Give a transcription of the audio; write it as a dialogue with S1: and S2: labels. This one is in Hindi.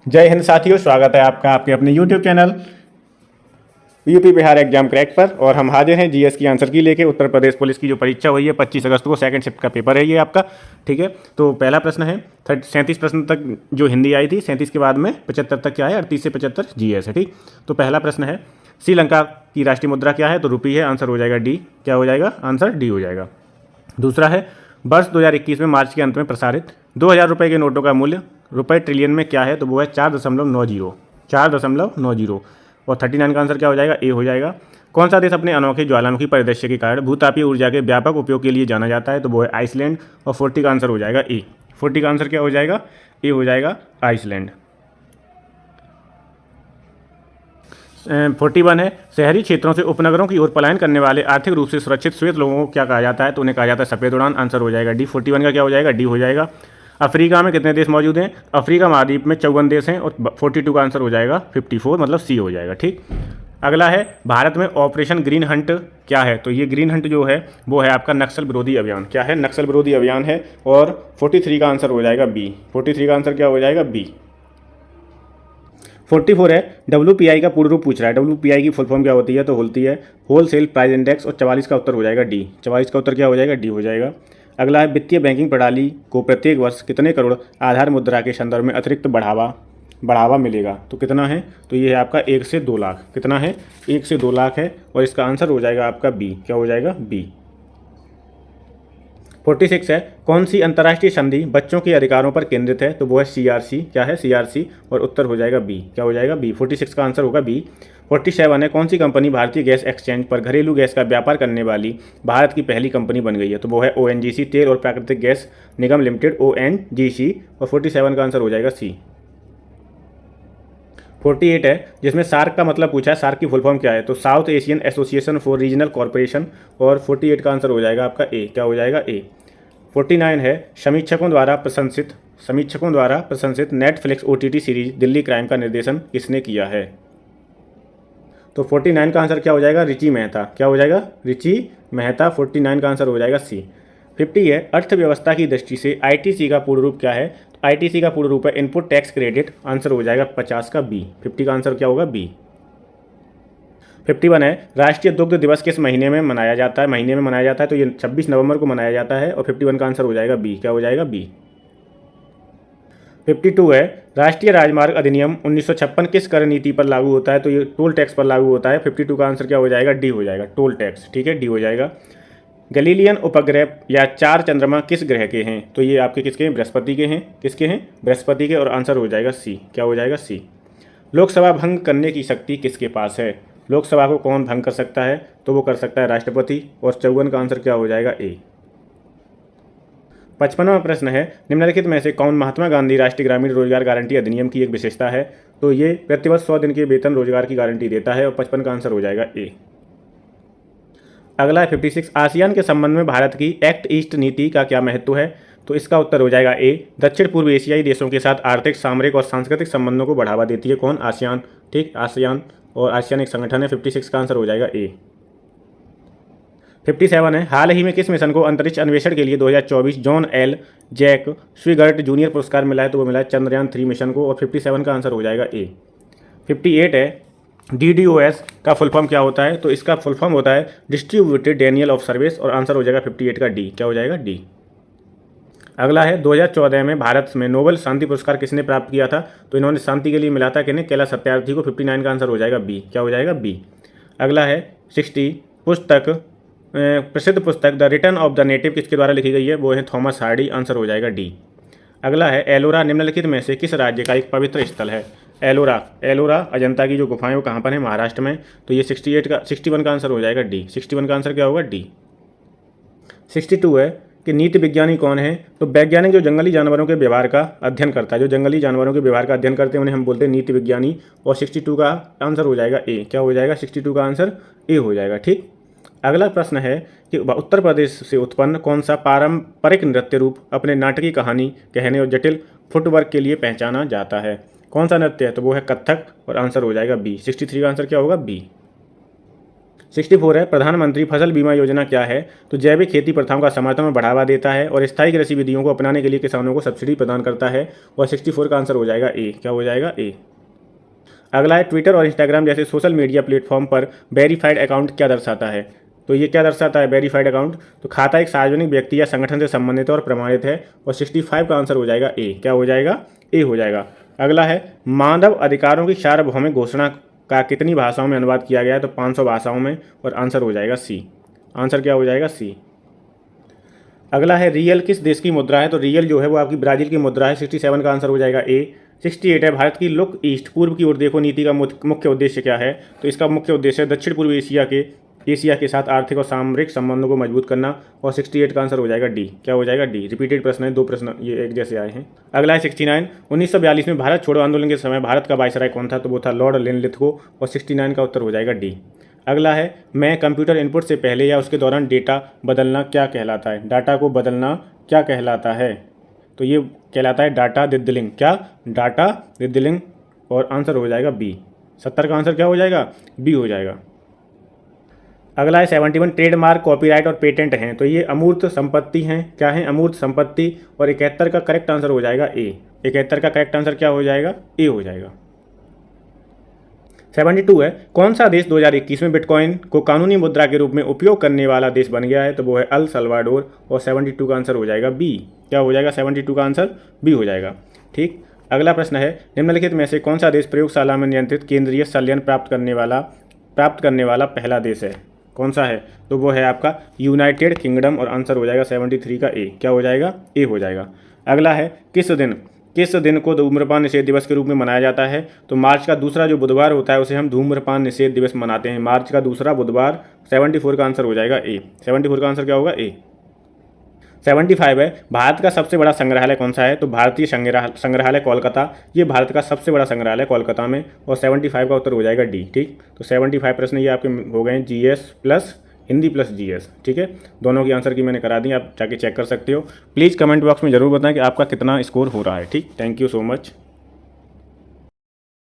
S1: जय हिंद साथियों, स्वागत है आपका आपके अपने YouTube channel UP Bihar exam crack पर। और हम हाजिर हैं जीएस की आंसर की लेके। उत्तर प्रदेश पुलिस की जो परीक्षा हुई है 25 अगस्त को, सेकंड शिफ्ट का पेपर है ये आपका। ठीक है, तो पहला प्रश्न है 37 प्रश्न तक जो हिंदी आई थी, 37 के बाद में 75 तक क्या है, 38 से 75 जीएस है। ठीक, तो पहला प्रश्न है श्रीलंका की राष्ट्रीय मुद्रा क्या है, तो रुपी है। आंसर हो जाएगा डी। क्या हो जाएगा, आंसर डी हो जाएगा। दूसरा है वर्ष 2021 में मार्च के अंत में प्रसारित 2000 रुपये के नोटों का मूल्य रुपये ट्रिलियन में क्या है, तो वो है 4.90। 4.90। और 39 का आंसर क्या हो जाएगा, ए हो जाएगा। कौन सा देश अपने अनोखे ज्वालामुखी परिदृश्य के कारण भूतापीय ऊर्जा के व्यापक उपयोग के लिए जाना जाता है, तो वो है आइसलैंड। और 40 का आंसर हो जाएगा ए। 40 का आंसर क्या हो जाएगा, ए हो जाएगा, आइसलैंड। 41 है शहरी क्षेत्रों से उपनगरों की ओर पलायन करने वाले आर्थिक रूप से सुरक्षित श्वेत लोगों को क्या कहा जाता है, तो उन्हें कहा जाता है सफ़ेद उड़ान। आंसर हो जाएगा डी। 41 का क्या हो जाएगा, डी हो जाएगा। अफ्रीका में कितने देश मौजूद हैं, अफ्रीका महाद्वीप में 54 देश हैं। और 42 का आंसर हो जाएगा 54, मतलब सी हो जाएगा। ठीक, अगला है भारत में ऑपरेशन ग्रीन हंट क्या है, तो ये ग्रीन हंट जो है वो है आपका नक्सल विरोधी अभियान। क्या है, नक्सल विरोधी अभियान है। और 43 का आंसर हो जाएगा बी। 43 का आंसर क्या हो जाएगा, बी। 44 है WPI का पूर्ण रूप पूछ रहा है। WPI की फुल फॉर्म क्या होती है, तो होती है होल सेल प्राइस इंडेक्स। और 44 का उत्तर हो जाएगा डी। 44 का उत्तर क्या हो जाएगा, डी हो जाएगा। अगला है वित्तीय बैंकिंग प्रणाली को प्रत्येक वर्ष कितने करोड़ आधार मुद्रा के संदर्भ में अतिरिक्त बढ़ावा मिलेगा, तो कितना है, तो ये है आपका 1 से 2 लाख। कितना है, 1 से 2 लाख है। और इसका आंसर हो जाएगा आपका बी। क्या हो जाएगा, बी। 46 है कौन सी अंतर्राष्ट्रीय संधि बच्चों के अधिकारों पर केंद्रित है, तो वो है CRC। क्या है, CRC। और उत्तर हो जाएगा बी। क्या हो जाएगा, बी। 46 का आंसर होगा बी। 47 है कौन सी कंपनी भारतीय गैस एक्सचेंज पर घरेलू गैस का व्यापार करने वाली भारत की पहली कंपनी बन गई है, तो वो है ONGC, तेल और प्राकृतिक गैस निगम लिमिटेड, ONGC। और 47 का आंसर हो जाएगा सी। 48 है जिसमें सार्क का मतलब पूछा है, सार्क की फुल फॉर्म क्या है, तो south Asian association for regional corporation. और 48 का आंसर हो जाएगा आपका ए। क्या हो जाएगा, ए। 49 है समीक्षकों द्वारा प्रशंसित Netflix OTT series Delhi crime का निर्देशन किसने किया है, तो 49 का आंसर क्या हो जाएगा, रिची मेहता। क्या हो जाएगा, रिची मेहता। 49 का आंसर हो जाएगा सी। 50 है अर्थव्यवस्था की दृष्टि से ITC का पूर्ण रूप क्या है, तो ITC का पूर्ण रूप है इनपुट टैक्स क्रेडिट। आंसर हो जाएगा 50 का बी। 50 का आंसर क्या होगा, बी। 51 है राष्ट्रीय दुग्ध दिवस किस महीने में मनाया जाता है, तो ये 26 नवंबर को मनाया जाता है। और 51 का आंसर हो जाएगा बी। क्या हो जाएगा, बी। 52 है राष्ट्रीय राजमार्ग अधिनियम 1956 किस कर नीति पर लागू होता है, तो ये टोल टैक्स पर लागू होता है। 52 का आंसर क्या हो जाएगा, डी हो जाएगा, टोल टैक्स। ठीक है, डी हो जाएगा। गैलीलियन उपग्रह या 4 चंद्रमा किस ग्रह के हैं, तो ये आपके किसके हैं, बृहस्पति के हैं। किसके हैं, बृहस्पति के। और आंसर हो जाएगा सी। क्या हो जाएगा, सी। लोकसभा भंग करने की शक्ति किसके पास है, लोकसभा को कौन भंग कर सकता है, तो वो कर सकता है राष्ट्रपति। और 54 का आंसर क्या हो जाएगा, ए। 55वां प्रश्न है निम्नलिखित में से कौन महात्मा गांधी राष्ट्रीय ग्रामीण रोजगार गारंटी अधिनियम की एक विशेषता है, तो ये प्रतिवर्ष 100 दिन के वेतन रोजगार की गारंटी देता है। और 55 का आंसर हो जाएगा ए। अगला है 56 आसियान के संबंध में भारत की एक्ट ईस्ट नीति का क्या महत्व है, तो इसका उत्तर हो जाएगा ए। दक्षिण पूर्व एशियाई देशों के साथ आर्थिक, सामरिक और सांस्कृतिक संबंधों को बढ़ावा देती है। कौन, आसियान। ठीक, आसियान। और आसियान एक संगठन है। 56 का आंसर हो जाएगा ए। 57 है हाल ही में किस मिशन को अंतरिक्ष अन्वेषण के लिए 2024 जॉन एल जैक स्विगर्ट जूनियर पुरस्कार मिला है, तो वो मिला है चंद्रयान 3 मिशन को। और 57 का आंसर हो जाएगा ए। 58 है DDoS का फुल फॉर्म क्या होता है, तो इसका फुल फॉर्म होता है डिस्ट्रीब्यूटेड डेनियल ऑफ सर्विस। और आंसर हो जाएगा 58 का डी। क्या हो जाएगा, डी। अगला है 2014 में भारत में नोबेल शांति पुरस्कार किसने प्राप्त किया था, तो इन्होंने शांति के लिए मिला था किन्हें, कैलाश सत्यार्थी को। 59 का आंसर हो जाएगा बी। क्या हो जाएगा, बी। अगला है 60 प्रसिद्ध पुस्तक the return of the native किसके द्वारा लिखी गई है, वो है थॉमस हार्डी। आंसर हो जाएगा डी। अगला है एलोरा निम्नलिखित में से किस राज्य का एक पवित्र स्थल है, एलोरा अजंता की जो गुफाएं वो कहाँ पर है, महाराष्ट्र में। तो ये 61 का आंसर हो जाएगा डी। 61 का आंसर क्या होगा, डी। 62 है कि नीति विज्ञानी कौन है, तो वैज्ञानिक जो जंगली जानवरों के व्यवहार का अध्ययन करता है, जो जंगली जानवरों के व्यवहार का अध्ययन करते हैं उन्हें हम बोलते हैं नीति विज्ञानी। और 62 का आंसर हो जाएगा ए। क्या हो जाएगा, 62 का आंसर ए हो जाएगा। ठीक, अगला प्रश्न है कि उत्तर प्रदेश से उत्पन्न कौन सा पारंपरिक नृत्य रूप अपने नाटकीय कहानी कहने और जटिल फुटवर्क के लिए पहचाना जाता है, कौन सा नृत्य है, तो वो है कथक। और आंसर हो जाएगा बी। 63 का आंसर क्या होगा, बी। 64 है प्रधानमंत्री फसल बीमा योजना क्या है? तो जैविक खेती प्रथाओं का समर्थन और बढ़ावा देता है और स्थायी कृषि विधियों को अपनाने के लिए किसानों को सब्सिडी प्रदान करता है। और 64 का आंसर हो जाएगा ए। क्या हो जाएगा? ए। अगला है ट्विटर और इंस्टाग्राम जैसे सोशल मीडिया प्लेटफॉर्म पर वेरीफाइड अकाउंट क्या दर्शाता है? तो ये क्या दर्शाता है वेरीफाइड अकाउंट? तो खाता एक सार्वजनिक व्यक्ति या संगठन से संबंधित और प्रमाणित है। और 65 का आंसर हो जाएगा ए। क्या हो जाएगा? ए हो जाएगा। अगला है मानव अधिकारों की सार्वभौमिक घोषणा का कितनी भाषाओं में अनुवाद किया गया है? तो 500 भाषाओं में। और आंसर हो जाएगा सी। आंसर क्या हो जाएगा? सी। अगला है रियल किस देश की मुद्रा है? तो रियल जो है वो आपकी ब्राजील की मुद्रा है। 67 का आंसर हो जाएगा ए। 68 है भारत की लुक ईस्ट पूर्व की ओर देखो नीति का मुख्य उद्देश्य क्या है? तो इसका मुख्य उद्देश्य दक्षिण पूर्व एशिया के साथ आर्थिक और सामरिक संबंधों को मजबूत करना। और 68 का आंसर हो जाएगा डी। क्या हो जाएगा? डी। रिपीटेड प्रश्न है, 2 प्रश्न ये एक जैसे आए हैं। अगला है 69 1942 में भारत छोड़ो आंदोलन के समय भारत का वायसराय कौन था? तो वो था लॉर्ड लिनलिथगो। और 69 का उत्तर हो जाएगा डी। अगला है मैं कंप्यूटर इनपुट से पहले या उसके दौरान डेटा बदलना क्या कहलाता है? डाटा को बदलना क्या कहलाता है? तो ये कहलाता है डाटा दिद्दलिंग। क्या? डाटा दिद्दलिंग। और आंसर हो जाएगा बी। 70 का आंसर क्या हो जाएगा? बी हो जाएगा। अगला है 71 ट्रेडमार्क कॉपीराइट और पेटेंट हैं। तो ये अमूर्त संपत्ति हैं। क्या है? अमूर्त संपत्ति। और 71 का करेक्ट आंसर हो जाएगा ए। 71 का करेक्ट आंसर क्या हो जाएगा? ए हो जाएगा। 72 है कौन सा देश 2021 में बिटकॉइन को कानूनी मुद्रा के रूप में उपयोग करने वाला देश बन गया है? तो वो है अल सल्वाडोर। और 72 का आंसर हो जाएगा बी। क्या हो जाएगा? 72 का आंसर बी हो जाएगा। ठीक। अगला प्रश्न है निम्नलिखित में से कौन सा देश प्रयोगशाला में नियंत्रित केंद्रीय संलयन प्राप्त करने वाला पहला देश है? कौन सा है? तो वो है आपका यूनाइटेड किंगडम। और आंसर हो जाएगा 73 का ए। क्या हो जाएगा? ए हो जाएगा। अगला है किस दिन को धूम्रपान निषेध दिवस के रूप में मनाया जाता है? तो मार्च का दूसरा जो बुधवार होता है उसे हम धूम्रपान निषेध दिवस मनाते हैं। मार्च का दूसरा बुधवार। 74 का आंसर हो जाएगा ए। 74 का आंसर क्या होगा? ए। 75 है भारत का सबसे बड़ा संग्रहालय कौन सा है? तो भारतीय संग्रहालय कोलकाता। ये भारत का सबसे बड़ा संग्रहालय कोलकाता में। और 75 का उत्तर हो जाएगा डी। ठीक। तो 75 प्रश्न ये आपके हो गए GS plus Hindi plus GS. ठीक है, दोनों की आंसर की मैंने करा दी, आप जाके चेक कर सकते हो। प्लीज़ कमेंट बॉक्स में ज़रूर बताएं कि आपका कितना स्कोर हो रहा है। ठीक, थैंक यू सो मच।